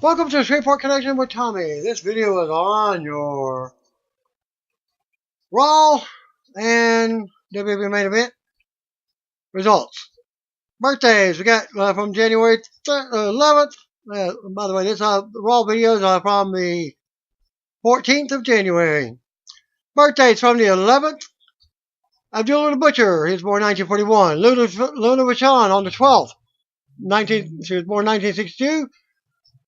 Welcome to Straightforward Connection with Tommy. This video is on your Raw and WWE main event results. Birthdays, we got from January 11th. By the way, this Raw video is from the 14th of January. Birthdays from the 11th. Abdullah the Butcher, he was born 1941. Luna Vachon on the 12th. She was born 1962.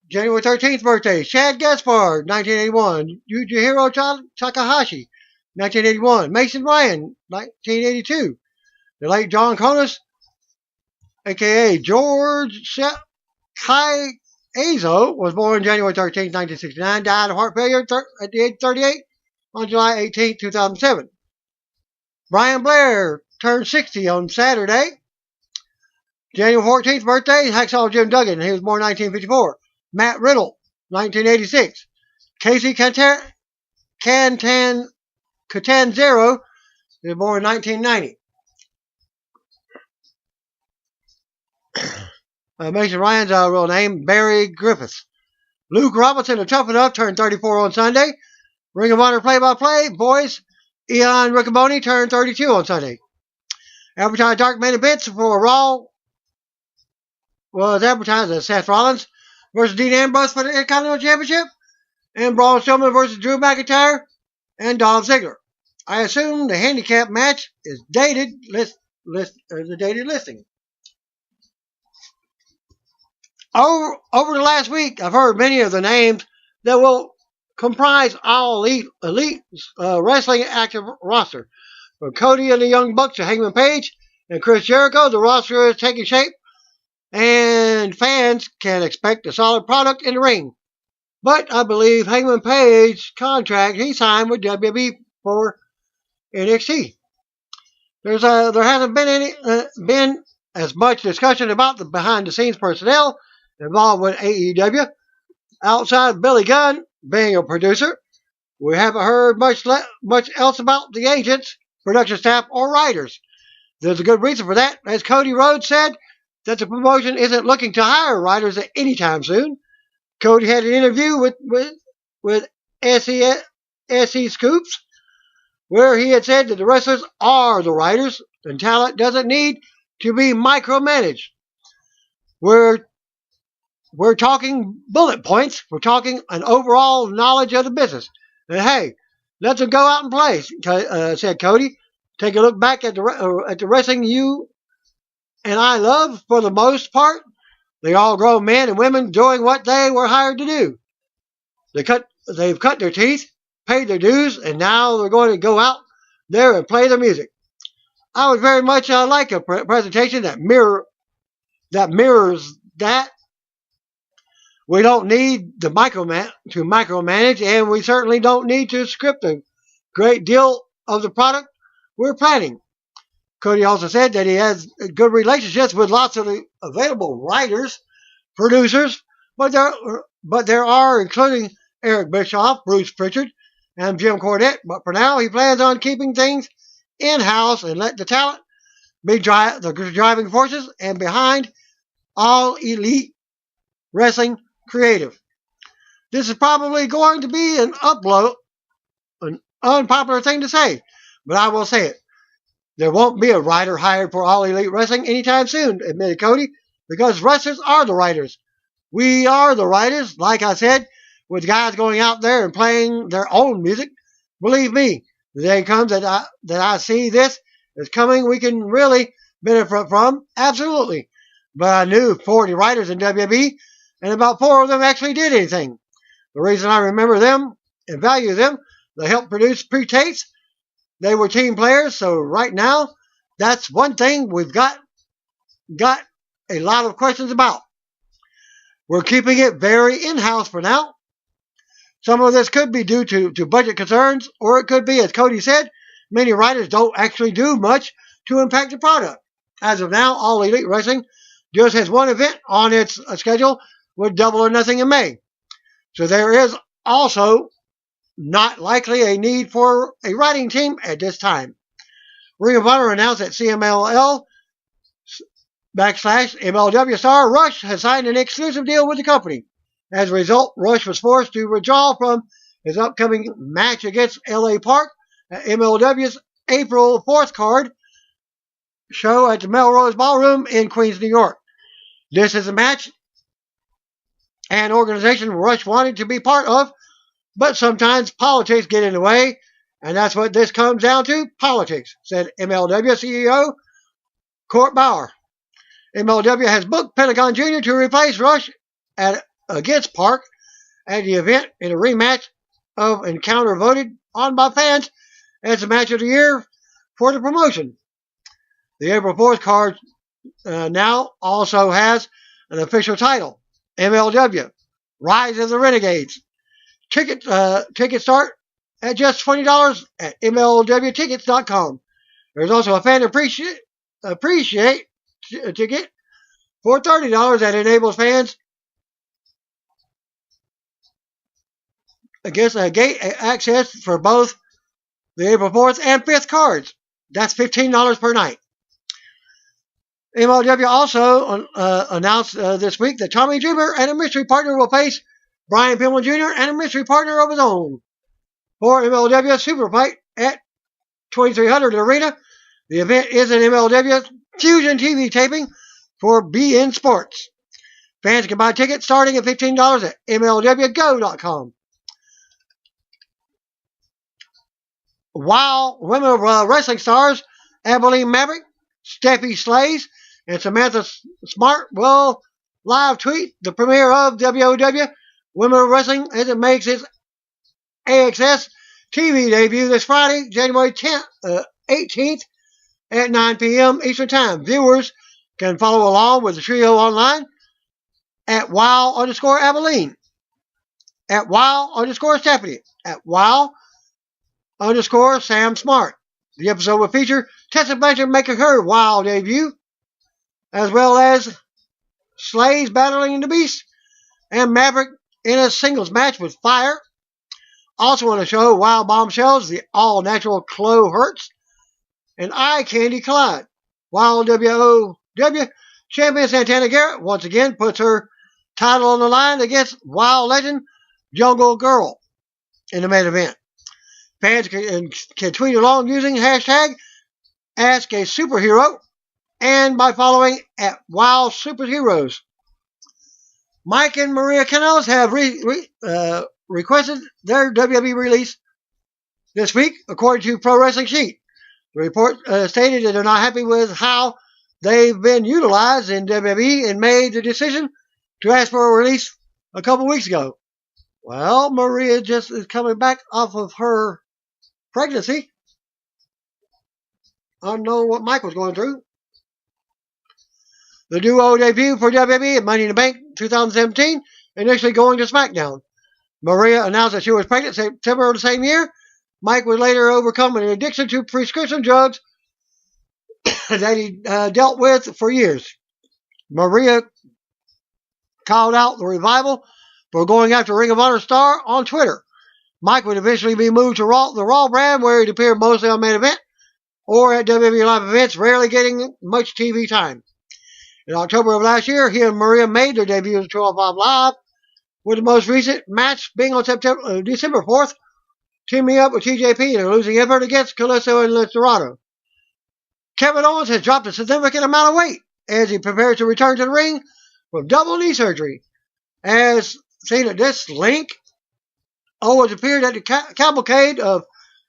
January 13th birthday, Chad Gaspard, 1981. Yujihiro Takahashi, 1981. Mason Ryan, 1982. The late John Konis, a.k.a. George Kaizo, was born January 13th, 1969. Died of heart failure at the age of 38 on July 18th, 2007. Brian Blair turned 60 on Saturday. January 14th birthday, Hacksaw Jim Duggan. He was born 1954. Matt Riddle, 1986. Casey Catanzaro, he was born in 1990. Mason Ryan's real name, Barry Griffiths. Luke Robinson of Tough Enough turned 34 on Sunday. Ring of Honor play-by-play boys, Ian Riccoboni turned 32 on Sunday. Advertised dark main events for Raw was advertised as Seth Rollins versus Dean Ambrose for the Intercontinental Championship, and Braun Strowman versus Drew McIntyre and Dolph Ziggler. I assume the handicap match is dated the dated listing. Over the last week, I've heard many of the names that will comprise all elite wrestling active roster. From Cody and the Young Bucks to Hangman Page and Chris Jericho, the roster is taking shape, and fans can expect a solid product in the ring. But I believe Hangman Page's contract he signed with WWE for NXT. There hasn't been as much discussion about the behind-the-scenes personnel involved with AEW. Outside Billy Gunn being a producer, we haven't heard much else about the agents, production staff, or writers. There's a good reason for that, as Cody Rhodes said that the promotion isn't looking to hire writers at any time soon. Cody had an interview with SE Scoops, where he had said that the wrestlers are the writers, and talent doesn't need to be micromanaged. We're talking bullet points. We're talking an overall knowledge of the business. And hey, let them go out and play, said Cody. Take a look back at the wrestling you and I love. For the most part, they all grown men and women doing what they were hired to do. They've cut their teeth, paid their dues, and now they're going to go out there and play their music. I would very much like a presentation that mirrors that. We don't need to micromanage, and we certainly don't need to script a great deal of the product we're planning. Cody also said that he has good relationships with lots of the available writers, producers, but there are, including Eric Bischoff, Bruce Pritchard, and Jim Cornette. But for now, he plans on keeping things in-house and let the talent be the driving forces and behind all elite wrestling creative. This is probably going to be an unpopular thing to say, but I will say it. There won't be a writer hired for All Elite Wrestling anytime soon, admitted Cody, because wrestlers are the writers. We are the writers, like I said, with guys going out there and playing their own music. Believe me, the day comes that I see this is coming, we can really benefit from, absolutely. But I knew 40 writers in WWE, and about 4 of them actually did anything. The reason I remember them and value them, they helped produce pre-tapes. They were team players, so right now, that's one thing we've got a lot of questions about. We're keeping it very in-house for now. Some of this could be due to budget concerns, or it could be, as Cody said, many writers don't actually do much to impact the product. As of now, All Elite Wrestling just has one event on its schedule with Double or Nothing in May. So there is also not likely a need for a writing team at this time. Ring of Honor announced that CMLL/MLW star Rush has signed an exclusive deal with the company. As a result, Rush was forced to withdraw from his upcoming match against LA Park at MLW's April 4th card show at the Melrose Ballroom in Queens, New York. This is a match and organization Rush wanted to be part of, but sometimes politics get in the way, and that's what this comes down to, politics, said MLW CEO Court Bauer. MLW has booked Pentagon Jr. to replace Rush against Park at the event in a rematch of Encounter voted on by fans as the match of the year for the promotion. The April 4th card now also has an official title, MLW, Rise of the Renegades. Tickets start at just $20 at MLWtickets.com. There's also a fan appreciate ticket for $30 that enables fans gate access for both the April 4th and 5th cards. That's $15 per night. MLW also announced this week that Tommy Dreamer and a mystery partner will face Brian Pillman Jr. and a mystery partner of his own for MLW Super Fight at 2300 Arena. The event is an MLW Fusion TV taping for BN Sports. Fans can buy tickets starting at $15 at MLWGo.com. While women of wrestling stars Abilene Maverick, Steffi Slays, and Samantha Smart will live tweet the premiere of WOW Women of Wrestling as it makes its AXS TV debut this Friday, January 18th at 9 p.m. Eastern Time. Viewers can follow along with the trio online at wow_Abilene, at wow_Stephanie, at wow_Sam Smart. The episode will feature Tessa Blanchard making her WOW debut, as well as Slays battling the Beast and Maverick in a singles match with Fire. Also on the show, WOW Bombshells, the all-natural Chloe Hertz, and Eye Candy Clyde. While WOW champion Santana Garrett once again puts her title on the line against WOW legend Jungle Girl in the main event. Fans can tweet along using hashtag AskASuperhero and by following at WOW Superheroes. Mike and Maria Kanellis have requested their WWE release this week, according to Pro Wrestling Sheet. The report stated that they're not happy with how they've been utilized in WWE and made the decision to ask for a release a couple weeks ago. Well, Maria just is coming back off of her pregnancy. I don't know what Mike was going through. The duo debut for WWE at Money in the Bank 2017, initially going to SmackDown. Maria announced that she was pregnant September of the same year. Mike would later overcome an addiction to prescription drugs that he dealt with for years. Maria called out the Revival for going after Ring of Honor star on Twitter. Mike would eventually be moved to the Raw brand, where he'd appear mostly on main event or at WWE live events, rarely getting much TV time. In October of last year, he and Maria made their debut at 205 Live, with the most recent match being on December 4th, teaming up with TJP in a losing effort against Kalisto and Dorado. Kevin Owens has dropped a significant amount of weight as he prepares to return to the ring from double knee surgery. As seen at this link, Owens appeared at the Cavalcade of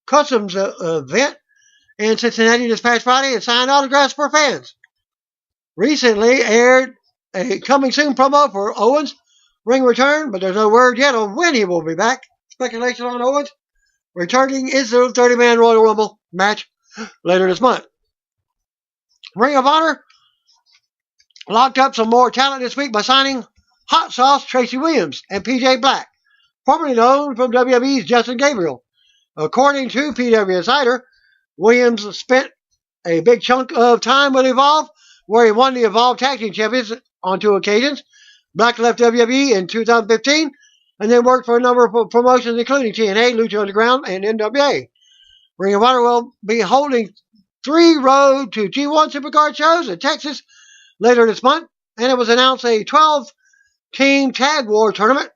Customs event in Cincinnati this past Friday and signed autographs for fans. Recently aired a coming soon promo for Owens' ring return, but there's no word yet on when he will be back. Speculation on Owens returning is the 30-man Royal Rumble match later this month. Ring of Honor locked up some more talent this week by signing Hot Sauce Tracy Williams and PJ Black, formerly known from WWE's Justin Gabriel. According to PW Insider, Williams spent a big chunk of time with Evolve, where he won the Evolve Tag Team Champions on 2 occasions. Black left WWE in 2015 and then worked for a number of promotions including TNA, Lucha Underground, and NWA. Ring of Honor will be holding 3 Road to G1 Supercard shows in Texas later this month, and it was announced a 12-team tag war tournament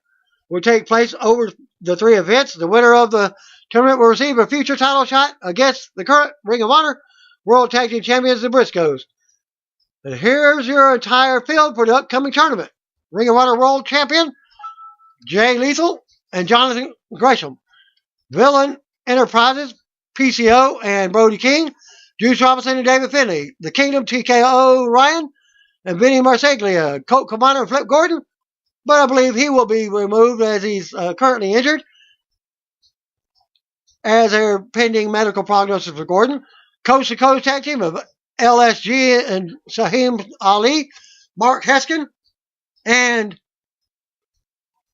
will take place over the 3 events. The winner of the tournament will receive a future title shot against the current Ring of Honor World Tag Team Champions, the Briscoes. And here's your entire field for the upcoming tournament. Ring of Honor World Champion, Jay Lethal and Jonathan Gresham. Villain Enterprises, PCO and Brody King. Juice Robinson and David Finlay. The Kingdom, TKO Ryan and Vinny Marseglia. Colt Cabana and Flip Gordon. But I believe he will be removed as he's currently injured, as they're pending medical prognosis for Gordon. Coast to Coast Tag Team of LSG and Saheem Ali, Mark Heskin, and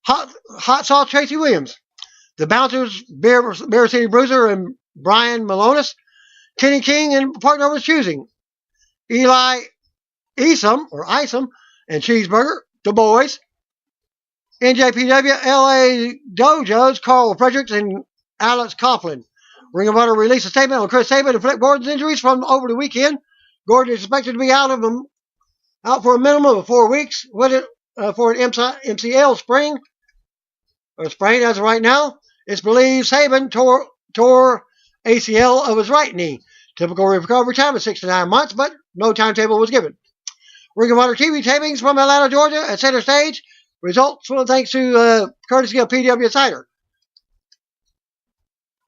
Hot Sauce Tracy Williams. The Bouncers, Beer City Bruiser and Brian Malonis. Kenny King and partner of his choosing. Eli Isom and Cheeseburger, The Boys. NJPW, LA Dojos, Carl Fredericks and Alex Coughlin. Ring of Honor released a statement on Chris Sabin and Flip Gordon's injuries from over the weekend. Gordon is expected to be out for a minimum of 4 weeks for an MCL sprain as of right now. It's believed Sabin tore ACL of his right knee. Typical recovery time is 6 to 9 months, but no timetable was given. Ring of Honor TV tapings from Atlanta, Georgia at Center Stage. Results thanks to courtesy of PW Insider.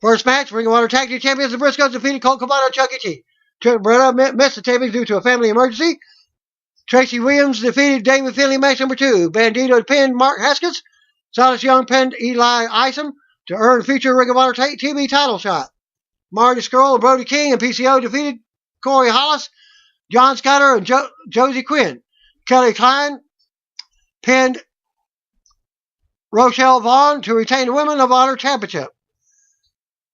First match, Ring of Honor Tag Team Champions, the Briscoes defeated Colt Cabana and Chuck E. T. Trent Beretta missed the tapings due to a family emergency. Tracy Williams defeated David Finlay match number 2. Bandito pinned Mark Haskins. Silas Young pinned Eli Isom to earn future Ring of Honor TV title shot. Marty Scurll and Brody King and PCO defeated Corey Hollis, John Scudder, and Josie Quinn. Kelly Klein pinned Rochelle Vaughn to retain the Women of Honor Championship.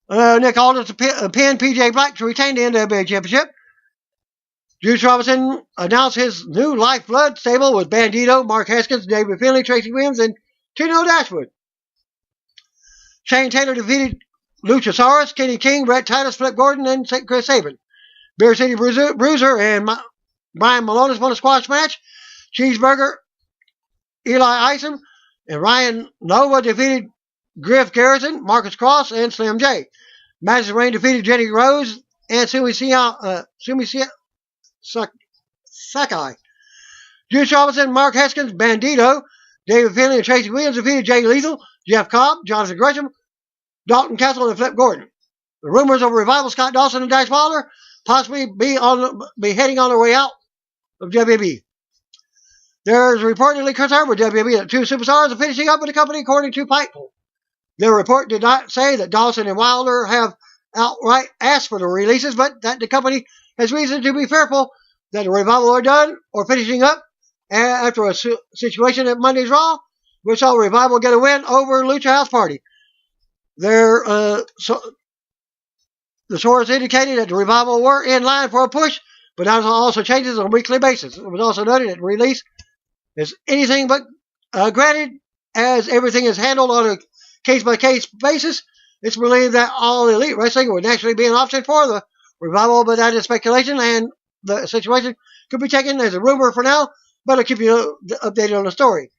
Nick Aldis pinned PJ Black to retain the NWA Championship. Juice Robinson announced his new Lifeblood stable with Bandito, Mark Haskins, David Finlay, Tracy Williams, and Tino Dashwood. Shane Taylor defeated Luchasaurus, Kenny King, Brett Titus, Flip Gordon, and Chris Sabin. Beer City Bruiser and Brian Malonis won a squash match. Cheeseburger, Eli Isom, and Ryan Nova defeated Griff Garrison, Marcus Cross, and Slim J. Madison Rain defeated Jenny Rose and Sumi Sakai. Juice Robinson, Mark Haskins, Bandito, David Finlay, and Tracy Williams defeated Jay Lethal, Jeff Cobb, Jonathan Gresham, Dalton Castle, and Flip Gordon. The rumors of Revival, Scott Dawson, and Dash Wilder possibly be heading on their way out of WB. There's reportedly concern with WB that 2 superstars are finishing up with the company, according to Fightful. The report did not say that Dawson and Wilder have outright asked for the releases, but that the company has reason to be fearful that the Revival are done or finishing up after a situation at Monday's Raw, which saw Revival get a win over Lucha House Party. The source indicated that the Revival were in line for a push, but that also changes on a weekly basis. It was also noted that the release is anything but granted, as everything is handled on a case-by-case basis. It's believed that All Elite Wrestling would naturally be an option for the Revival, but that is speculation, and the situation could be taken as a rumor for now, but I'll keep you updated on the story.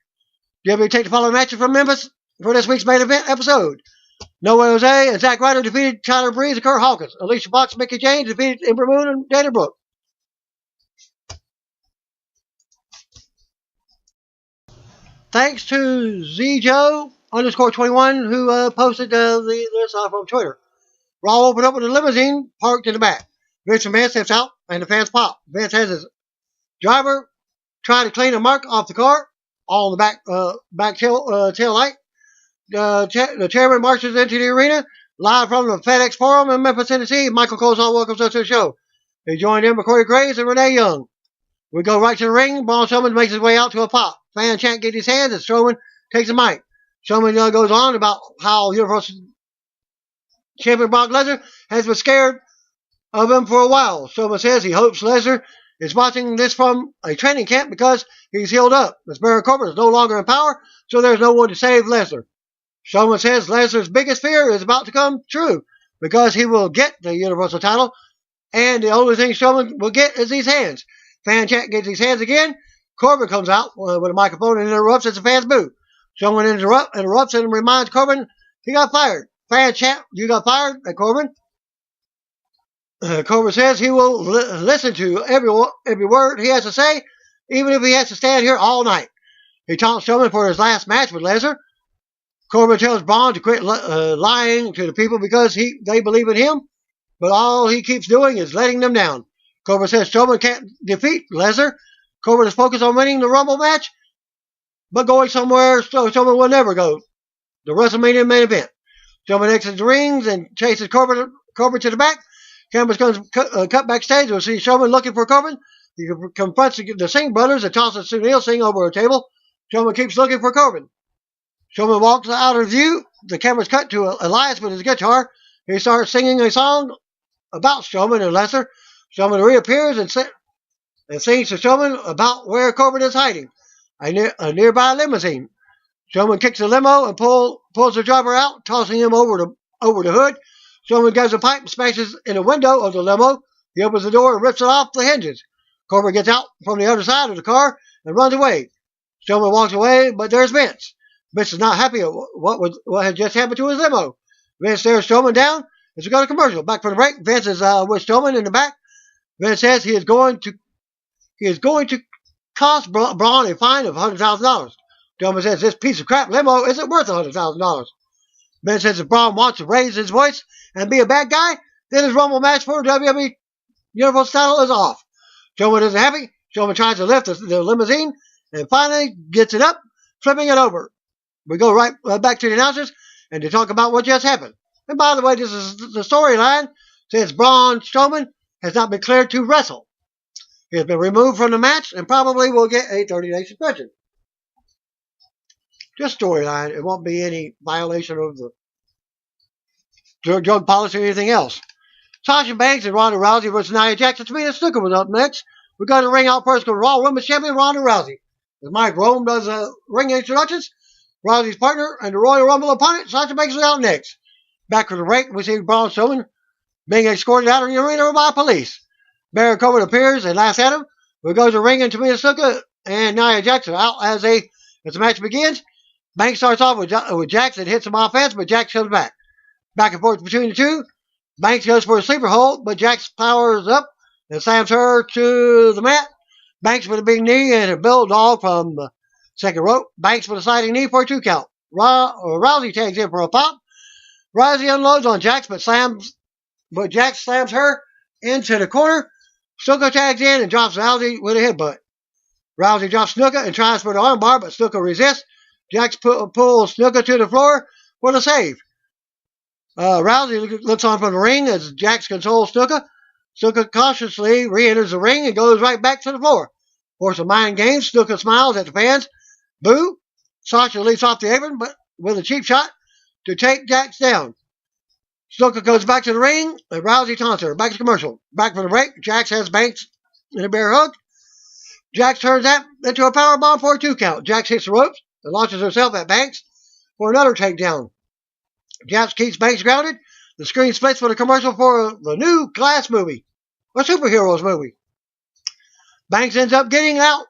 WWE take the following matches from Memphis for this week's main event episode. No Way Jose and Zack Ryder defeated Tyler Breeze and Kurt Hawkins. Alicia Fox and Mickey James defeated Ember Moon and Dana Brooke. Thanks to ZJoe_21 who posted this from Twitter. Raw opened up with a limousine parked in the back. Vince McMahon steps out and the fans pop. Vince has his driver try to clean a mark off the car, all in the back tail light. The chairman marches into the arena, live from the FedEx Forum in Memphis, Tennessee. Michael Colesall welcomes us to the show. He joined in with Corey Graves and Renee Young. We go right to the ring. Braun Strowman makes his way out to a pop. Fan chant gets his hands, and Strowman takes the mic. Strowman goes on about how Universal Champion Brock Lesnar has been scared of him for a while. Strowman says he hopes Lesnar is watching this from a training camp because he's healed up. As Baron Corbin is no longer in power, so there's no one to save Lesnar. Strowman says Lesnar's biggest fear is about to come true because he will get the Universal title, and the only thing Strowman will get is these hands. Fan chant gets his hands again. Corbin comes out with a microphone and interrupts as the fans boo. Someone interrupts and reminds Corbin he got fired. Fan chant, you got fired at Corbin. Corbin says he will listen to every word he has to say, even if he has to stand here all night. He taunts Strowman for his last match with Lesnar. Corbin tells Braun to quit lying to the people because they believe in him, but all he keeps doing is letting them down. Corbin says Strowman can't defeat Lesnar. Corbin is focused on winning the Rumble match, but going somewhere Strowman will never go. The WrestleMania main event. Strowman exits the rings and chases Corbin to the back. Cameras cut backstage. We'll see Strowman looking for Corbin. He confronts the Singh brothers and tosses Sunil Singh over a table. Strowman keeps looking for Corbin. Strowman walks out of view. The cameras cut to Elias with his guitar. He starts singing a song about Strowman and Lesnar. Strowman reappears and sings to Strowman about where Corbin is hiding. A nearby limousine. Strowman kicks the limo and pulls the driver out, tossing him over the hood. Strowman grabs a pipe and smashes in a window of the limo. He opens the door and rips it off the hinges. Corbin gets out from the other side of the car and runs away. Strowman walks away, but there's Vince. Vince is not happy at what had just happened to his limo. Vince stares Strowman down as we go to commercial. Back from the break, Vince is with Strowman in the back. Vince says he is going to cost Braun a fine of $100,000. Strowman says this piece of crap limo isn't worth $100,000. Vince says if Braun wants to raise his voice and be a bad guy, then his Rumble match for WWE Universal title is off. Strowman isn't happy. Strowman tries to lift the limousine and finally gets it up, flipping it over. We go right back to the announcers and to talk about what just happened. And by the way, this is the storyline since Braun Strowman has not been cleared to wrestle. He has been removed from the match and probably will get a 30-day suspension. Just storyline. It won't be any violation of the drug policy or anything else. Sasha Banks and Ronda Rousey versus Nia Jax. Tamina Snuka was up next. We're going to ring out first because Raw Women's Champion Ronda Rousey. As Mike Rome does ring introductions, Rousey's partner and the Royal Rumble opponent, Sasha Banks, is out next. Back from the break, we see Braun Strowman being escorted out of the arena by police. Baron Corbin appears and laughs at him. We go to ring and Tamina Snuka and Nia Jax are out as the match begins. Banks starts off with Jax and hits some offense, but Jax comes back. Back and forth between the two. Banks goes for a sleeper hold, but Jax powers up and slams her to the mat. Banks with a big knee and a bulldog from the second rope. Banks with a sliding knee for a 2 count. Rousey tags in for a pop. Rousey unloads on Jax, but Jax slams her into the corner. Snuka tags in and drops Rousey with a headbutt. Rousey drops Snuka and tries for the armbar, but Snuka resists. Jax pulls Snuka to the floor for the save. Rousey looks on from the ring as Jax controls Snuka. Snuka cautiously re-enters the ring and goes right back to the floor. For some mind games, Snuka smiles at the fans. Boo! Sasha leaps off the apron but with a cheap shot to take Jax down. Snuka goes back to the ring and Rousey taunts her. Back to commercial. Back from the break, Jax has Banks in a bear hug. Jax turns that into a powerbomb for a 2 count. Jax hits the ropes and launches herself at Banks for another takedown. Jax keeps Banks grounded. The screen splits for the commercial for the new Glass movie, a superheroes movie. Banks ends up getting out,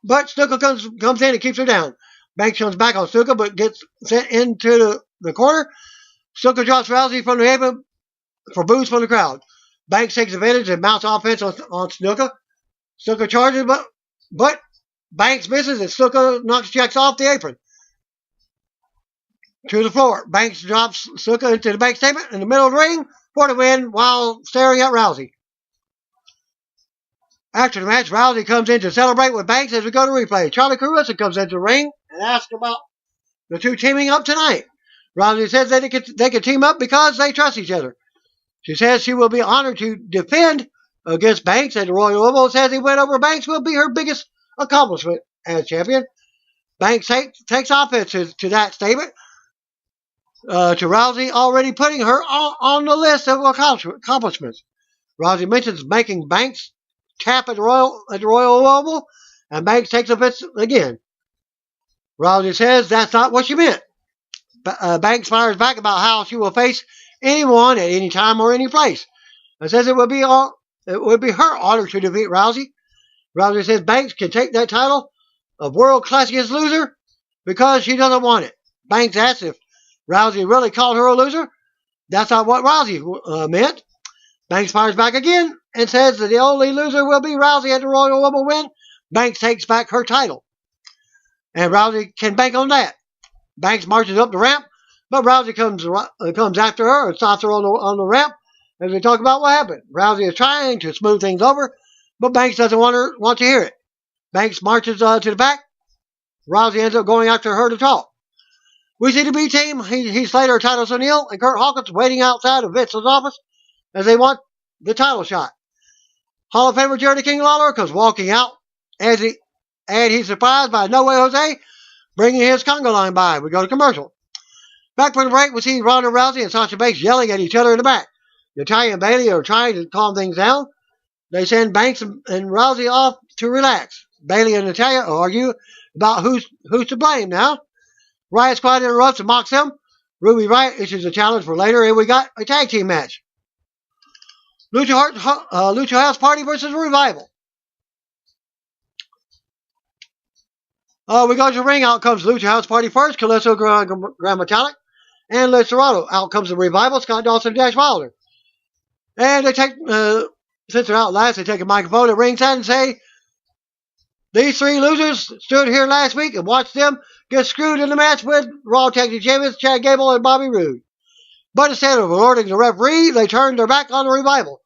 but Snuka comes in and keeps her down. Banks comes back on Snuka, but gets sent into the corner. Snuka drops Rousey from the apron for boos from the crowd. Banks takes advantage and mounts offense on Snuka. Snuka charges, but Banks misses and Snuka knocks Jax off the apron to the floor. Banks drops Snuka into the bank statement in the middle of the ring for the win while staring at Rousey. After the match, Rousey comes in to celebrate with Banks as we go to replay. Charlie Carissa comes into the ring and asks about the two teaming up tonight. Rousey says that they can team up because they trust each other. She says she will be honored to defend against Banks, and the Royal Rumble says he went over Banks will be her biggest accomplishment as champion. Banks takes offense to that statement. To Rousey already putting her on the list of accomplishments. Rousey mentions making Banks tap at the Royal Rumble, and Banks takes offense again. Rousey says that's not what she meant. Banks fires back about how she will face anyone at any time or any place, and says it would be her honor to defeat Rousey. Rousey says Banks can take that title of world classiest loser because she doesn't want it. Banks asks if Rousey really called her a loser. That's not what Rousey meant. Banks fires back again and says that the only loser will be Rousey at the Royal Rumble win. Banks takes back her title. And Rousey can bank on that. Banks marches up the ramp, but Rousey comes after her and stops her on the ramp as they talk about what happened. Rousey is trying to smooth things over, but Banks doesn't want to hear it. Banks marches to the back. Rousey ends up going after her to talk. We see the B team, Heath Slater, Titus O'Neil, and Kurt Hawkins waiting outside of Vince's office as they want the title shot. Hall of Famer Jerry King Lawler comes walking out and he's surprised by No Way Jose bringing his conga line by. We go to commercial. Back from the break, we see Ronda Rousey and Sasha Banks yelling at each other in the back. Natalya and Bayley are trying to calm things down. They send Banks and Rousey off to relax. Bayley and Natalya argue about who's to blame now. Riot Squad interrupts and mocks them. Ruby Riott issues a challenge for later, and we got a tag team match. Lucha House Party versus Revival. We go to the ring. Out comes Lucha House Party first. Calypso, Grand Metalik, and Les Dorado. Out comes the Revival, Scott Dawson, Dash Wilder. And they take, since they're out last, they take a microphone at ringside and say, these three losers stood here last week and watched them get screwed in the match with Raw Tag Team Champions Chad Gable and Bobby Roode. But instead of alerting the referee, they turned their back on the Revival.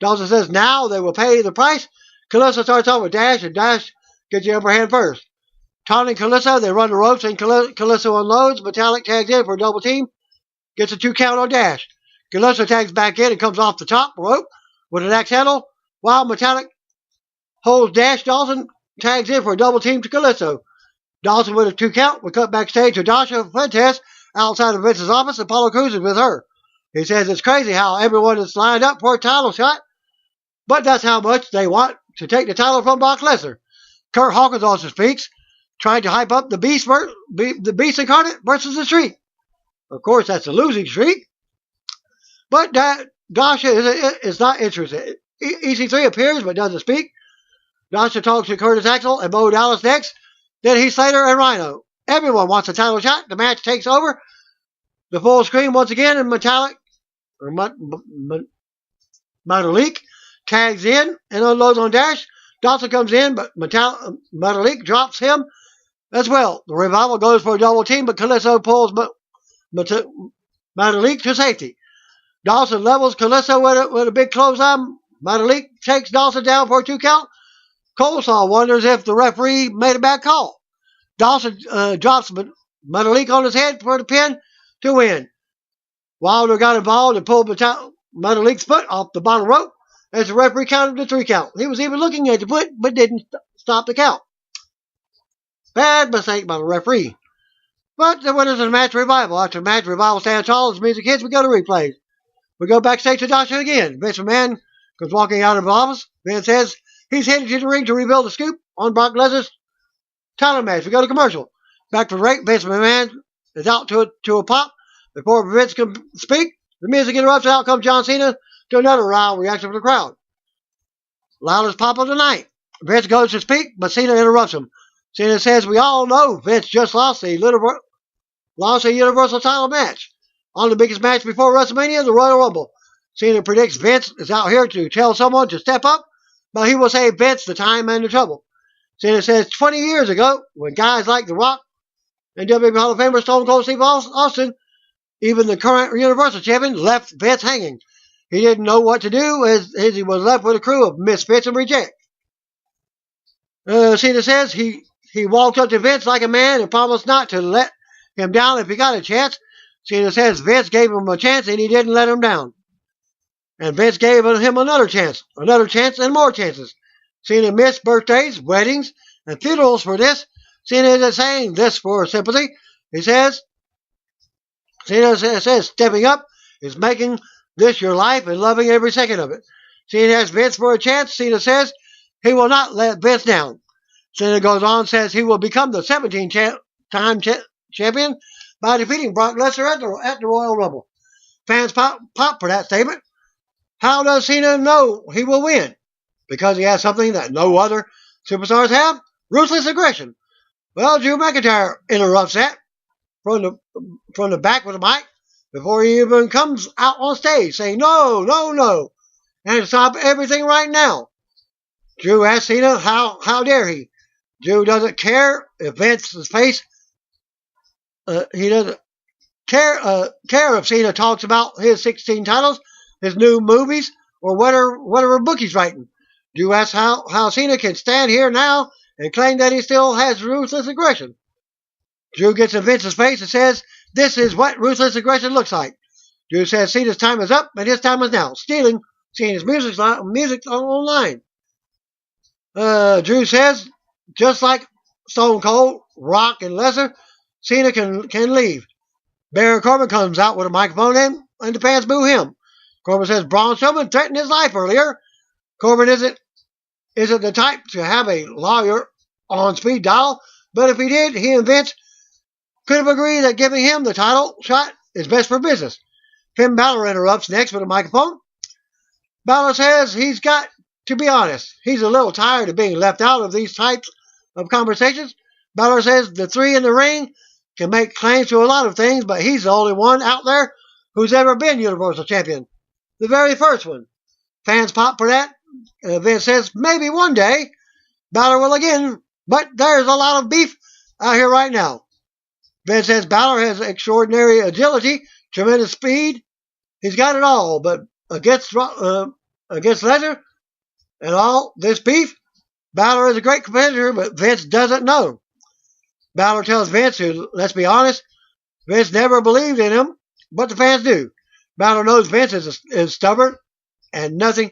Dawson says now they will pay the price. Calypso starts off with Dash, and Dash gets the upper hand first. Taunting Calypso, they run the ropes, and Calypso unloads. Metalik tags in for a double team. Gets a 2 count on Dash. Calypso tags back in and comes off the top rope with an axe handle, while Metalik holds Dash. Dawson tags in for a double team to Calypso. Dawson with a 2 count. We cut backstage to Dasha Fuentes outside of Vince's office, and Apollo Crews is with her. He says it's crazy how everyone is lined up for a title shot, but that's how much they want to take the title from Brock Lesnar. Kurt Hawkins also speaks, trying to hype up the Beast Incarnate versus the Streak. Of course, that's a losing streak, but Dasha is not interested. EC3 appears but doesn't speak. Dasha talks to Curtis Axel and Bo Dallas next. Then Heath Slater and Rhino. Everyone wants a title shot. The match takes over. The full screen once again, and Metalik tags in and unloads on Dash. Dawson comes in, but Metalik drops him as well. The Revival goes for a double team, but Calypso pulls Metalik to safety. Dawson levels Calypso with a big clothesline. Metalik takes Dawson down for a 2 count. Coleslaw wonders if the referee made a bad call. Dawson drops Metalik on his head for the pin to win. Wilder got involved and pulled Metalik's foot off the bottom rope as the referee counted the 3 count. He was even looking at the foot but didn't stop the count. Bad mistake by the referee. But the winners of the match, Revival. After the match, Revival stands tall as the music hits. We go to replays. We go backstage to Dasha again. Vince McMahon comes walking out of the office. Vince says he's headed to the ring to reveal the scoop on Brock Lesnar's title match. We go to commercial. Back to the break. Vince McMahon is out to a pop. Before Vince can speak, the music interrupts and out comes John Cena to another loud reaction from the crowd. Loudest pop of the night. Vince goes to speak, but Cena interrupts him. Cena says, we all know Vince just lost the Universal title match on the biggest match before WrestleMania, the Royal Rumble. Cena predicts Vince is out here to tell someone to step up, but he will save Vince the time and the trouble. Cena says 20 years ago, when guys like The Rock and WWE Hall of Famer Stone Cold Steve Austin, even the current Universal Champion, left Vince hanging. He didn't know what to do as he was left with a crew of misfits and rejects. Cena says he walked up to Vince like a man and promised not to let him down if he got a chance. Cena says Vince gave him a chance and he didn't let him down. And Vince gave him another chance, and more chances. Cena missed birthdays, weddings, and funerals for this. Cena isn't saying this for sympathy. Cena says stepping up is making this your life and loving every second of it. Cena asks Vince for a chance. Cena says he will not let Vince down. Cena goes on and says he will become the 17-time champion by defeating Brock Lesnar at the Royal Rumble. Fans pop for that statement. How does Cena know he will win? Because he has something that no other superstars have? Ruthless aggression. Well, Drew McIntyre interrupts that from the back with a mic before he even comes out on stage, saying, "No, no, no, and stop everything right now." Drew asks Cena, how dare he? Drew doesn't care if Vince's face, he doesn't care if Cena talks about his 16 titles, his new movies, or whatever book he's writing. Drew asks how Cena can stand here now and claim that he still has ruthless aggression. Drew gets in Vince's face and says, "This is what ruthless aggression looks like." Drew says Cena's time is up and his time is now, stealing Cena's music online. Drew says, just like Stone Cold, Rock, and Lesnar, Cena can leave. Baron Corbin comes out with a microphone and the fans boo him. Corbin says Braun Strowman threatened his life earlier. Corbin isn't the type to have a lawyer on speed dial, but if he did, he and Vince could have agreed that giving him the title shot is best for business. Finn Balor interrupts next with a microphone. Balor says he's got to be honest. He's a little tired of being left out of these types of conversations. Balor says the three in the ring can make claims to a lot of things, but he's the only one out there who's ever been Universal Champion. The very first one. Fans pop for that. Vince says maybe one day Balor will again, but there's a lot of beef out here right now. Vince says Balor has extraordinary agility, tremendous speed. He's got it all, but against Lesnar and all this beef, Balor is a great competitor, but Vince doesn't know. Balor tells Vince, who, let's be honest, Vince never believed in him, but the fans do. Balor knows Vince is stubborn and nothing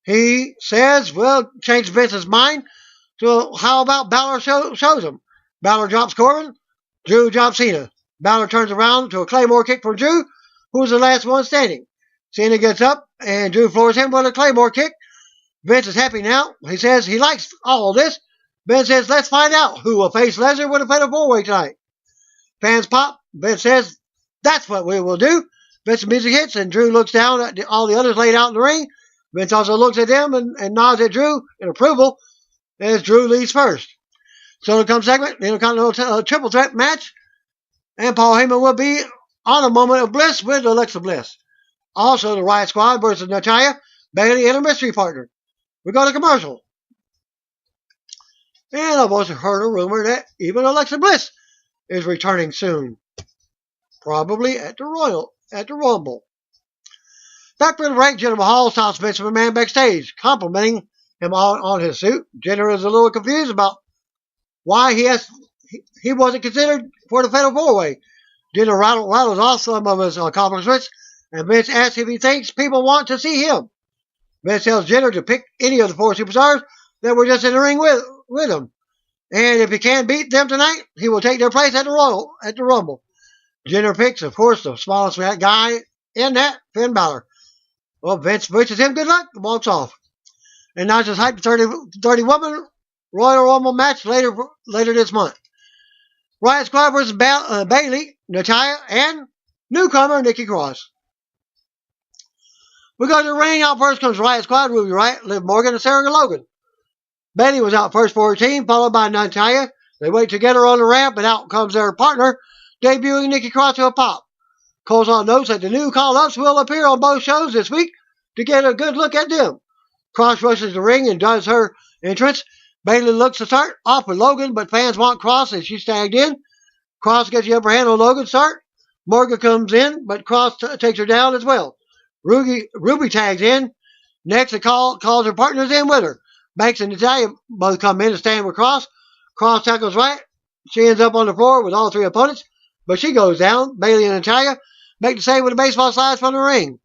he says will change Vince's mind. So how about Balor shows him? Balor drops Corbin, Drew drops Cena. Balor turns around to a Claymore kick from Drew, who's the last one standing. Cena gets up and Drew floors him with a Claymore kick. Vince is happy now. He says he likes all this. Vince says, let's find out who will face Lesnar with a fatal four-way tonight. Fans pop. Vince says, that's what we will do. Vince's music hits and Drew looks down at all the others laid out in the ring. Vince also looks at them and nods at Drew in approval as Drew leads first. So the segment, the Intercontinental Triple Threat match, and Paul Heyman will be on a moment of bliss with Alexa Bliss. Also, the Riot Squad versus Natalya, Bayley, and a mystery partner. We go to commercial. And I've also heard a rumor that even Alexa Bliss is returning soon. Probably at the Rumble. Back from the break, Jinder Mahal stops Vince McMahon backstage, complimenting him on his suit. Jinder is a little confused about why he wasn't considered for the Fatal 4-Way. Jinder rattles off some of his accomplishments, and Vince asks if he thinks people want to see him. Vince tells Jinder to pick any of the four superstars that were just in the ring with him. And if he can't beat them tonight, he will take their place at the Rumble. Jinder picks, of course, the smallest guy in that, Finn Balor. Well, Vince wishes him good luck and walks off. And now just hype the 30-woman Royal Rumble match later this month. Riot Squad versus Bayley, Natalya, and newcomer Nikki Cross. We go to the ring. Out first comes Riot Squad, Ruby Riott, Liv Morgan, and Sarah Logan. Bayley was out first for her team, followed by Natalya. They wait together on the ramp, and out comes their partner, debuting Nikki Cross to a pop. Colson notes that the new call-ups will appear on both shows this week to get a good look at them. Cross rushes the ring and does her entrance. Bayley looks to start off with Logan, but fans want Cross as she's tagged in. Cross gets the upper hand on Logan's start. Morgan comes in, but Cross takes her down as well. Ruby tags in. Next, the calls her partners in with her. Banks and Natalya both come in and stand with Cross. Cross tackles right. She ends up on the floor with all three opponents, but she goes down. Bayley and Natalya make the save with a baseball slice from the ring.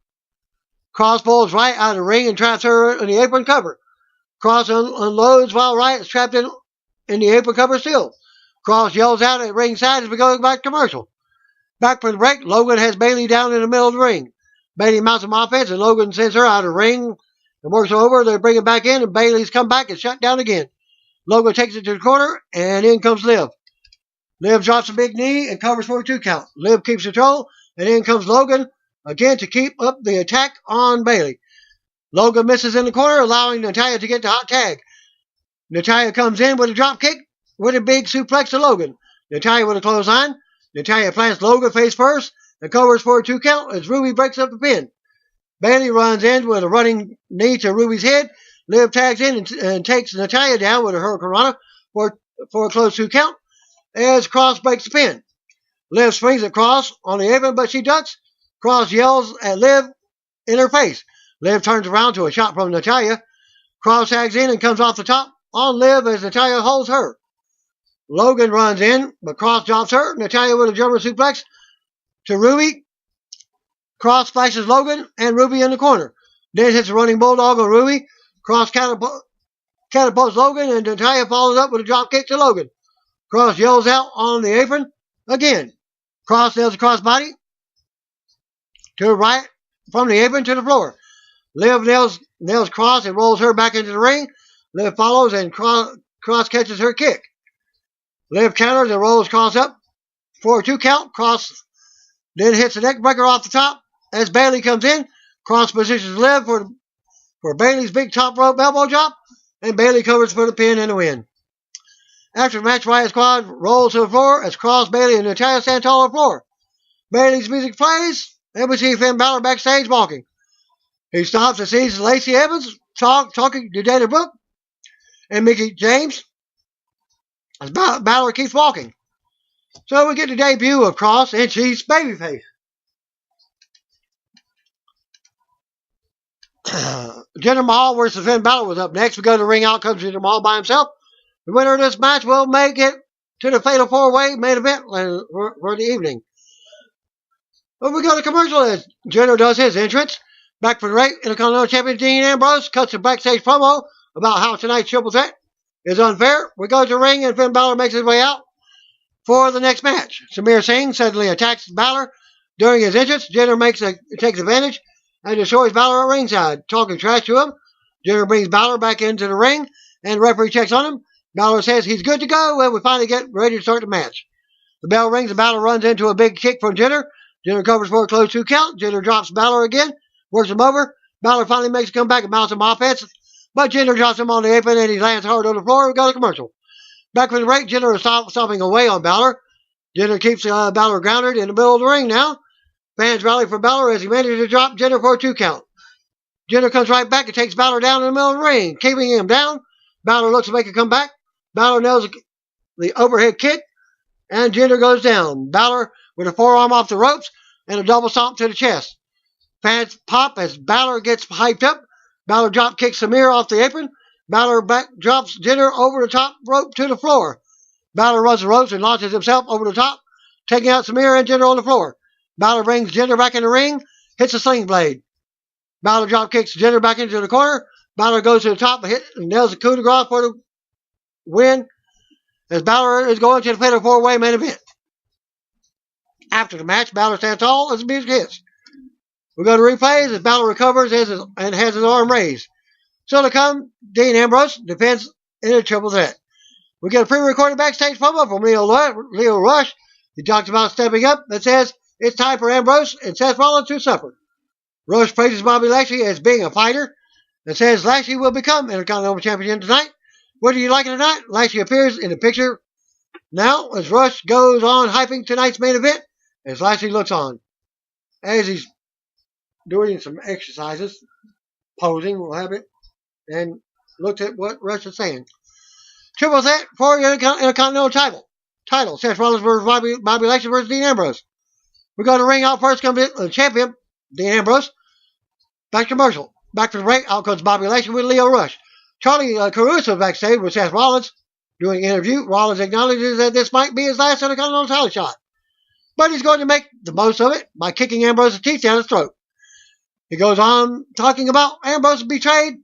Cross pulls Riott out of the ring and traps her in the apron cover. Cross unloads while Riott is trapped in the apron cover still. Cross yells out at ringside as we go back to commercial. Back from the break, Logan has Bayley down in the middle of the ring. Bayley mounts some offense and Logan sends her out of the ring. The work's over, they bring it back in and Bayley's come back and shut down again. Logan takes it to the corner and in comes Liv. Liv drops a big knee and covers for a 2 count. Liv keeps control and in comes Logan again to keep up the attack on Bayley. Logan misses in the corner, allowing Natalya to get the hot tag. Natalya comes in with a drop kick, with a big suplex to Logan. Natalya with a clothesline. Natalya plants Logan face first and covers for a 2 count as Ruby breaks up the pin. Bayley runs in with a running knee to Ruby's head. Liv tags in and takes Natalya down with a hurricanrana for a close 2 count as Cross breaks the pin. Liv swings at Cross on the apron, but she ducks. Cross yells at Liv in her face. Liv turns around to a shot from Natalya. Cross tags in and comes off the top on Liv as Natalya holds her. Logan runs in, but Cross drops her. Natalya with a German suplex to Ruby. Cross flashes Logan and Ruby in the corner. Then hits a running bulldog on Ruby. Cross catapults Logan, and Natalya follows up with a drop kick to Logan. Cross yells out on the apron again. Cross nails a crossbody to the right from the apron to the floor. Liv nails Cross and rolls her back into the ring. Liv follows and Cross catches her kick. Liv counters and rolls Cross up for a 2 count. Cross then hits a neck breaker off the top as Bayley comes in. Cross positions Liv for Bayley's big top rope elbow drop, and Bayley covers for the pin and the win. After the match, Riot Squad rolls to the floor as Cross, Bayley, and Natalya stand tall on the floor. Bayley's music plays, and we see Finn Balor backstage walking. He stops and sees Lacey Evans talking to Dana Brooke and Mickie James as Balor keeps walking. So we get the debut of Cross and she's babyface. Jinder Mahal versus Finn Balor was up next. We go to the ring. Out comes Jinder Mahal by himself. The winner of this match will make it to the Fatal 4-Way main event for the evening. But we go to commercial as Jinder does his entrance. Back for the break, Intercontinental Champion Dean Ambrose cuts a backstage promo about how tonight's triple threat is unfair. We go to the ring and Finn Balor makes his way out for the next match. Samir Singh suddenly attacks Balor during his entrance. Jinder takes advantage and destroys Balor at ringside, talking trash to him. Jinder brings Balor back into the ring and the referee checks on him. Balor says he's good to go and we finally get ready to start the match. The bell rings and Balor runs into a big kick from Jinder. Jinder covers for a close 2 count. Jinder drops Balor again. Works him over. Balor finally makes a comeback and mounts him offense. But Jinder drops him on the apron and he lands hard on the floor. We go to commercial. Back from the break, Jinder is stomping away on Balor. Jinder keeps Balor grounded in the middle of the ring now. Fans rally for Balor as he manages to drop Jinder for a 2 count. Jinder comes right back and takes Balor down in the middle of the ring, keeping him down. Balor looks to make a comeback. Balor nails the overhead kick and Jinder goes down. Balor with a forearm off the ropes and a double stomp to the chest. Fans pop as Balor gets hyped up. Balor drop kicks Samir off the apron. Balor back drops Jinder over the top rope to the floor. Balor runs the ropes and launches himself over the top, taking out Samir and Jinder on the floor. Balor brings Jinder back in the ring, hits a sling blade. Balor drop kicks Jinder back into the corner. Balor goes to the top and nails the coup de grace for the win as Balor is going to the Fatal 4-Way main event. After the match, Balor stands tall as the music hits. We go to replays as Balor recovers and has his arm raised. So to come, Dean Ambrose defends in a triple threat. We get a pre-recorded backstage promo from Leo Rush. He talks about stepping up and says it's time for Ambrose and Seth Rollins to suffer. Rush praises Bobby Lashley as being a fighter and says Lashley will become Intercontinental Champion tonight. Whether you like it or not, Lashley appears in the picture now as Rush goes on hyping tonight's main event as Lashley looks on. As he's doing some exercises, posing, what have it, and looked at what Rush is saying. Triple threat for the Intercontinental title. Seth Rollins versus Bobby Lashley versus Dean Ambrose. We go to ring. Out first comes the champion, Dean Ambrose. Back to commercial. Back to the ring. Out comes Bobby Lashley with Leo Rush. Charlie Caruso backstage with Seth Rollins doing an interview. Rollins acknowledges that this might be his last Intercontinental title shot, but he's going to make the most of it by kicking Ambrose's teeth down his throat. He goes on talking about Ambrose betrayed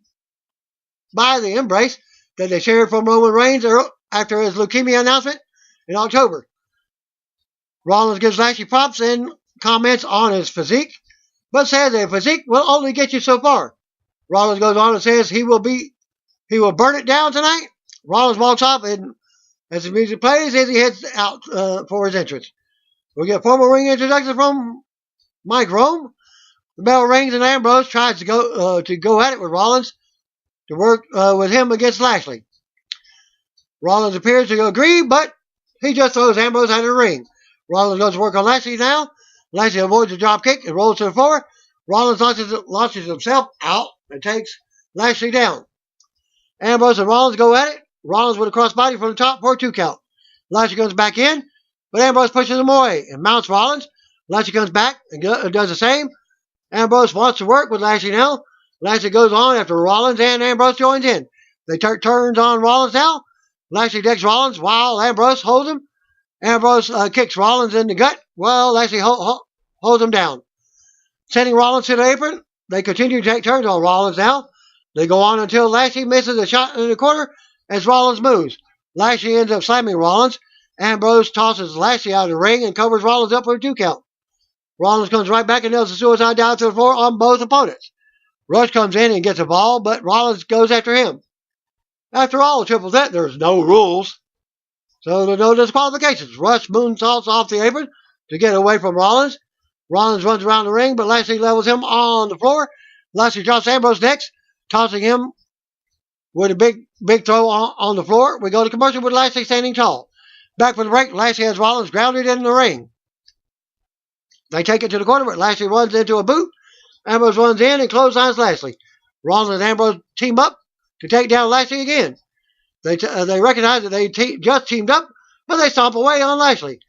by the embrace that they shared from Roman Reigns after his leukemia announcement in October. Rollins gives Lashley props and comments on his physique, but says that physique will only get you so far. Rollins goes on and says he will burn it down tonight. Rollins walks off and as the music plays as he heads out for his entrance. We get formal ring introduction from Mike Rome. The bell rings and Ambrose tries to go at it with Rollins to work with him against Lashley. Rollins appears to agree, but he just throws Ambrose out of the ring. Rollins goes to work on Lashley now. Lashley avoids a drop kick and rolls to the floor. Rollins launches himself out and takes Lashley down. Ambrose and Rollins go at it. Rollins with a crossbody from the top for a 2 count. Lashley comes back in, but Ambrose pushes him away and mounts Rollins. Lashley comes back and does the same. Ambrose wants to work with Lashley now. Lashley goes on after Rollins and Ambrose joins in. They turns on Rollins now. Lashley decks Rollins while Ambrose holds him. Ambrose kicks Rollins in the gut while Lashley holds him down. Sending Rollins to the apron, they continue to take turns on Rollins now. They go on until Lashley misses a shot in the corner as Rollins moves. Lashley ends up slamming Rollins. Ambrose tosses Lashley out of the ring and covers Rollins up for a 2 count. Rollins comes right back and nails the suicide down to the floor on both opponents. Rush comes in and gets a ball, but Rollins goes after him. After all, a triple threat, there's no rules. So there are no disqualifications. Rush moonsaults off the apron to get away from Rollins. Rollins runs around the ring, but Lashley levels him on the floor. Lashley drops Ambrose next, tossing him with a big throw on the floor. We go to commercial with Lashley standing tall. Back for the break, Lashley has Rollins grounded in the ring. They take it to the corner, but Lashley runs into a boot. Ambrose runs in and clotheslines Lashley. Rollins and Ambrose team up to take down Lashley again. They recognize that they just teamed up, but they stomp away on Lashley.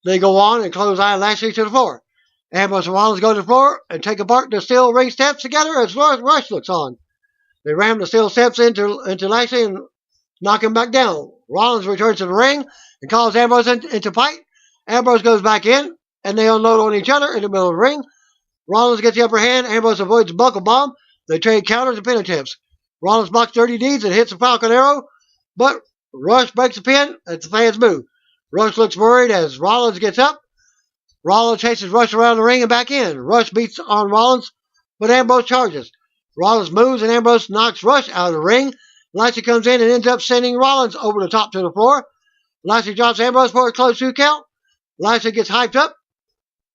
They go on and clothesline Lashley to the floor. Ambrose and Rollins go to the floor and take apart the steel ring steps together as Rush looks on. They ram the steel steps into Lashley and knock him back down. Rollins returns to the ring and calls Ambrose into fight. Ambrose goes back in, and they unload on each other in the middle of the ring. Rollins gets the upper hand. Ambrose avoids the buckle bomb. They trade counters and pin attempts. Rollins blocks dirty deeds and hits the Falcon Arrow, but Rush breaks the pin as the fans move. Rush looks worried as Rollins gets up. Rollins chases Rush around the ring and back in. Rush beats on Rollins, but Ambrose charges. Rollins moves and Ambrose knocks Rush out of the ring. Lashley comes in and ends up sending Rollins over the top to the floor. Lashley drops Ambrose for a close 2 count. Lashley gets hyped up.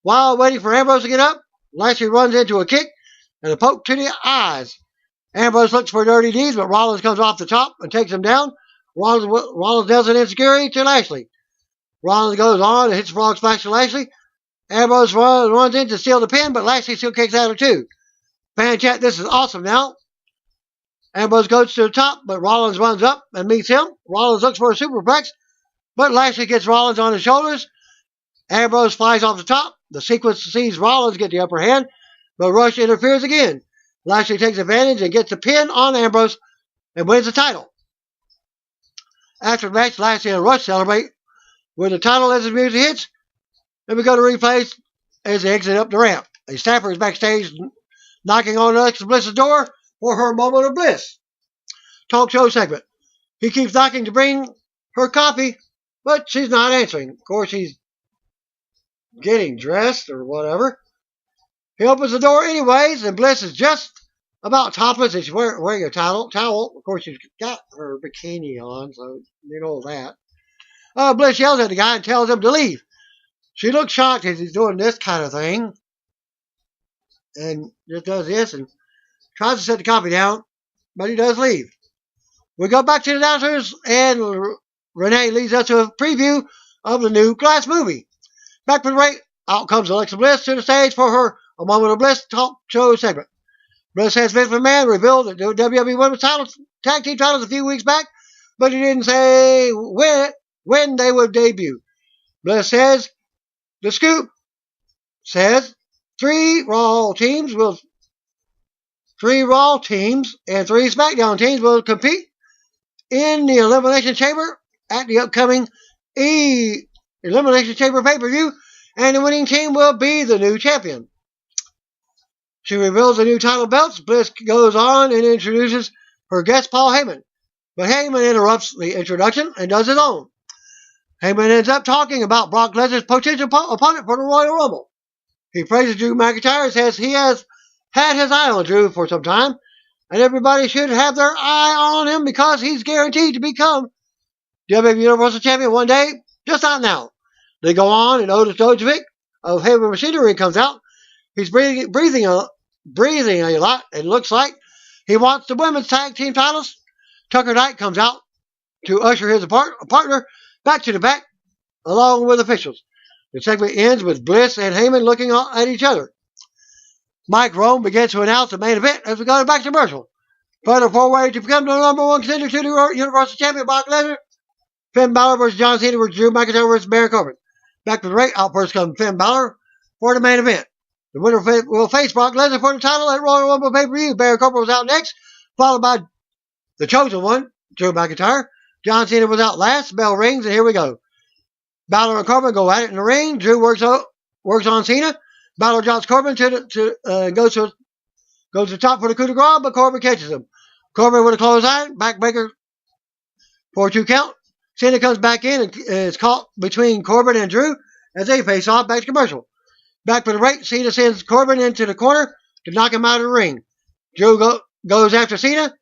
While waiting for Ambrose to get up, Lashley runs into a kick and a poke to the eyes. Ambrose looks for dirty deeds, but Rollins comes off the top and takes him down. Rollins does an insecurity to Lashley. Rollins goes on and hits a frog splash to Lashley. Ambrose runs in to steal the pin, but Lashley still kicks out of 2. Fan chat, this is awesome now. Ambrose goes to the top, but Rollins runs up and meets him. Rollins looks for a superplex, but Lashley gets Rollins on his shoulders. Ambrose flies off the top. The sequence sees Rollins get the upper hand, but Rush interferes again. Lashley takes advantage and gets the pin on Ambrose and wins the title. After the match, Lashley and Rush celebrate with the title as the music hits, and we go to replays as they exit up the ramp. A staffer is backstage knocking on Alexa Bliss's door for her moment of bliss. Talk show segment. He keeps knocking to bring her coffee, but she's not answering. Of course, she's getting dressed or whatever. He opens the door anyways, and Bliss is just about topless, and she's wearing a towel. Of course, she's got her bikini on, so you know that. Bliss yells at the guy and tells him to leave. She looks shocked as he's doing this kind of thing, and just does this and tries to set the coffee down, but he does leave. We go back to the announcers, and Renee leads us to a preview of the new Glass movie. Back for the break, out comes Alexa Bliss to the stage for her A Moment of Bliss talk show segment. Bliss has Vince McMahon revealed the WWE Women's Tag Team titles a few weeks back, but he didn't say when they would debut. Bliss says, the scoop says, 3 Raw teams and 3 SmackDown teams will compete in the Elimination Chamber at the upcoming Elimination Chamber pay-per-view, and the winning team will be the new champion. She reveals the new title belts. Bliss goes on and introduces her guest, Paul Heyman. But Heyman interrupts the introduction and does his own. Heyman ends up talking about Brock Lesnar's potential opponent for the Royal Rumble. He praises Drew McIntyre and says he has had his eye on Drew for some time, and everybody should have their eye on him because he's guaranteed to become WWE Universal Champion one day, just not now. They go on, and Otis Dojovic of Heavy Machinery comes out. He's breathing a lot, and looks like he wants the women's tag team titles. Tucker Knight comes out to usher his partner back to the back along with officials. The segment ends with Bliss and Heyman looking at each other. Mike Rome begins to announce the main event as we go back to commercial. Final four-way to become the number one contender to the Universal Champion, Brock Lesnar. Finn Balor versus John Cena versus Drew McIntyre versus Baron Corbin. Back to the ring. Out first comes Finn Balor for the main event. The winner will face Brock Lesnar for the title at Royal Rumble pay-per-view. Baron Corbin was out next, followed by the chosen one, Drew McIntyre. John Cena was out last. Bell rings, and here we go. Balor and Corbin go at it in the ring. Drew works on Cena. Balor drops Corbin goes to the top for the coup de grace, but Corbin catches him. Corbin with a clothesline, backbreaker for a 2 count. Cena comes back in and is caught between Corbin and Drew as they face off back to commercial. Back for the break, Cena sends Corbin into the corner to knock him out of the ring. Drew goes after Cena.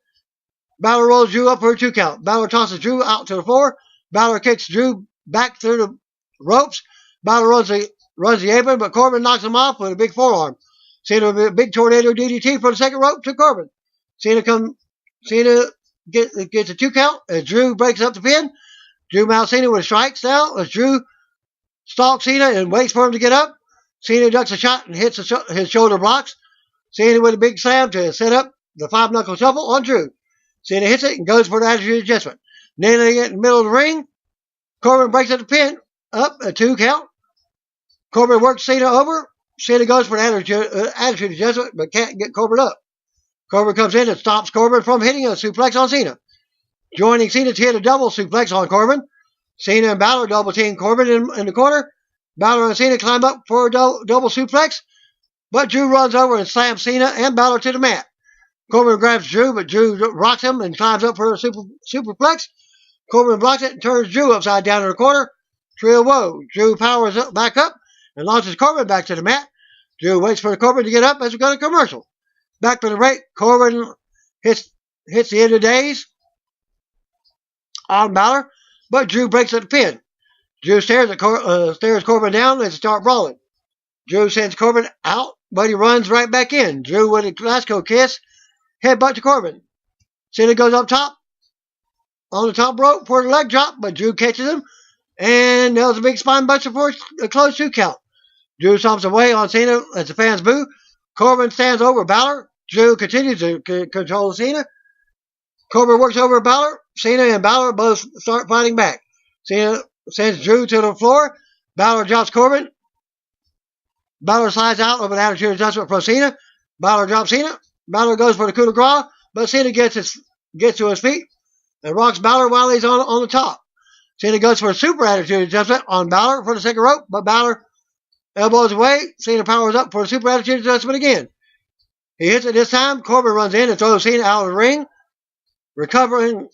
Balor rolls Drew up for a 2 count. Balor tosses Drew out to the floor. Balor kicks Drew back through the ropes. Balor runs the apron, but Corbin knocks him off with a big forearm. Cena with a big tornado DDT for the second rope to Corbin. Cena gets a 2 count as Drew breaks up the pin. Drew mounts Cena with strikes now as Drew stalks Cena and waits for him to get up. Cena ducks a shot and hits his shoulder blocks. Cena with a big slam to set up the 5-knuckle shuffle on Drew. Cena hits it and goes for the attitude adjustment. Nailing it in the middle of the ring. Corbin breaks up the pin. Up a 2 count. Corbin works Cena over. Cena goes for the attitude adjustment but can't get Corbin up. Corbin comes in and stops Corbin from hitting a suplex on Cena. Joining Cena to hit a double suplex on Corbin. Cena and Balor double team Corbin in the corner. Balor and Cena climb up for a double suplex, but Drew runs over and slams Cena and Balor to the mat. Corbin grabs Drew, but Drew rocks him and climbs up for a superplex. Corbin blocks it and turns Drew upside down in the corner. Trio woe. Drew powers back up and launches Corbin back to the mat. Drew waits for Corbin to get up as we go to commercial. Back for the break. Corbin hits the end of days on Balor, but Drew breaks up the pin. Drew stares Corbin down as they start brawling. Drew sends Corbin out, but he runs right back in. Drew with a Glasgow kiss, headbutt to Corbin. Cena goes up top on the top rope for the leg drop, but Drew catches him and nails a big spine buster for a close 2 count. Drew stomps away on Cena as the fans boo. Corbin stands over Balor. Drew continues to control Cena. Corbin works over Balor. Cena and Balor both start fighting back. Cena sends Drew to the floor. Balor drops Corbin. Balor slides out of an attitude adjustment from Cena. Balor drops Cena. Balor goes for the coup de grace, but Cena gets to his feet and rocks Balor while he's on the top. Cena goes for a super attitude adjustment on Balor for the second rope, but Balor elbows away. Cena powers up for a super attitude adjustment again. He hits it this time. Corbin runs in and throws Cena out of the ring, recovering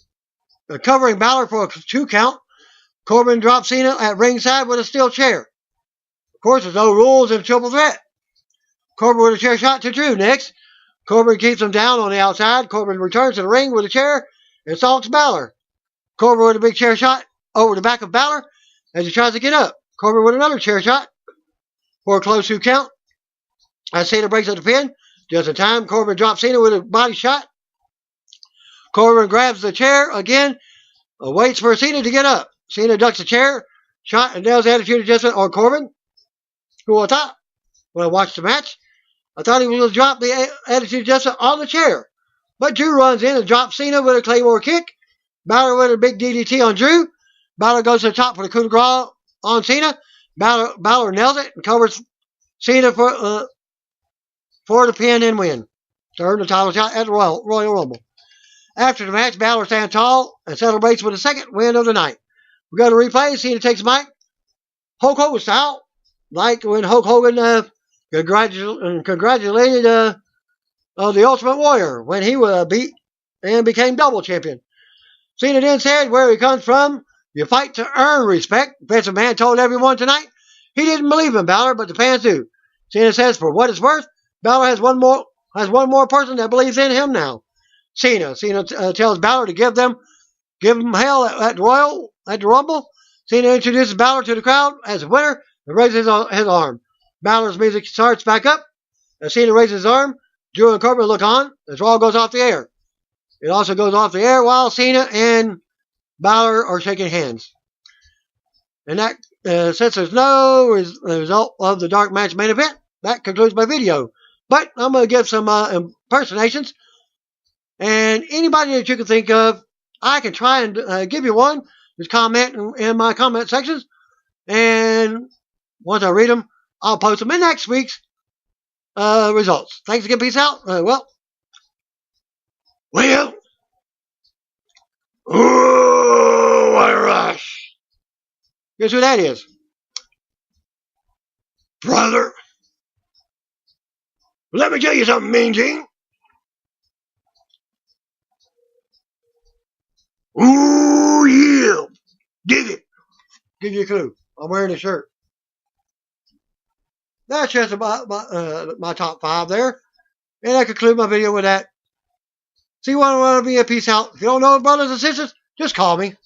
Balor for a 2 count. Corbin drops Cena at ringside with a steel chair. Of course, there's no rules in triple threat. Corbin with a chair shot to Drew next. Corbin keeps him down on the outside. Corbin returns to the ring with a chair and stalks Balor. Corbin with a big chair shot over the back of Balor as he tries to get up. Corbin with another chair shot for a close 2 count. As Cena breaks up the pin, just in time, Corbin drops Cena with a body shot. Corbin grabs the chair again, waits for Cena to get up. Cena ducks the chair, shot, and nails the attitude adjustment on Corbin, who I thought, when I watched the match, I thought he was going to drop the attitude adjustment on the chair. But Drew runs in and drops Cena with a Claymore kick. Balor with a big DDT on Drew. Balor goes to the top for the coup de grace on Cena. Balor nails it and covers Cena for the pin and win to earn the title shot at the Royal Rumble. After the match, Balor stands tall and celebrates with the second win of the night. We go to replay. Cena takes the mic, Hulk Hogan style, like when Hulk Hogan congratulated the Ultimate Warrior when he was beat and became double champion. Cena then said where he comes from, you fight to earn respect. Vince McMahon told everyone tonight he didn't believe in Balor, but the fans do. Cena says for what it's worth, Balor has one more person that believes in him now. Cena tells Balor to give him hell at the Rumble. Cena introduces Balor to the crowd as a winner and raises his arm. Balor's music starts back up. As Cena raises his arm, Drew and Corbin look on as Raw goes off the air. It also goes off the air while Cena and Balor or shaking hands. And that, since there's no result of the dark match main event, that concludes my video. But I'm going to give some impersonations. And anybody that you can think of, I can try and give you one. Just comment in my comment sections. And once I read them, I'll post them in next week's results. Thanks again. Peace out. Oh, what a rush. Guess who that is? Brother. Let me tell you something, Mean Gene. Ooh, yeah. Dig it. Give you a clue. I'm wearing a shirt. That's just about my top 5 there. And I conclude my video with that. See you one of you. Peace out. If you don't know, brothers and sisters, just call me.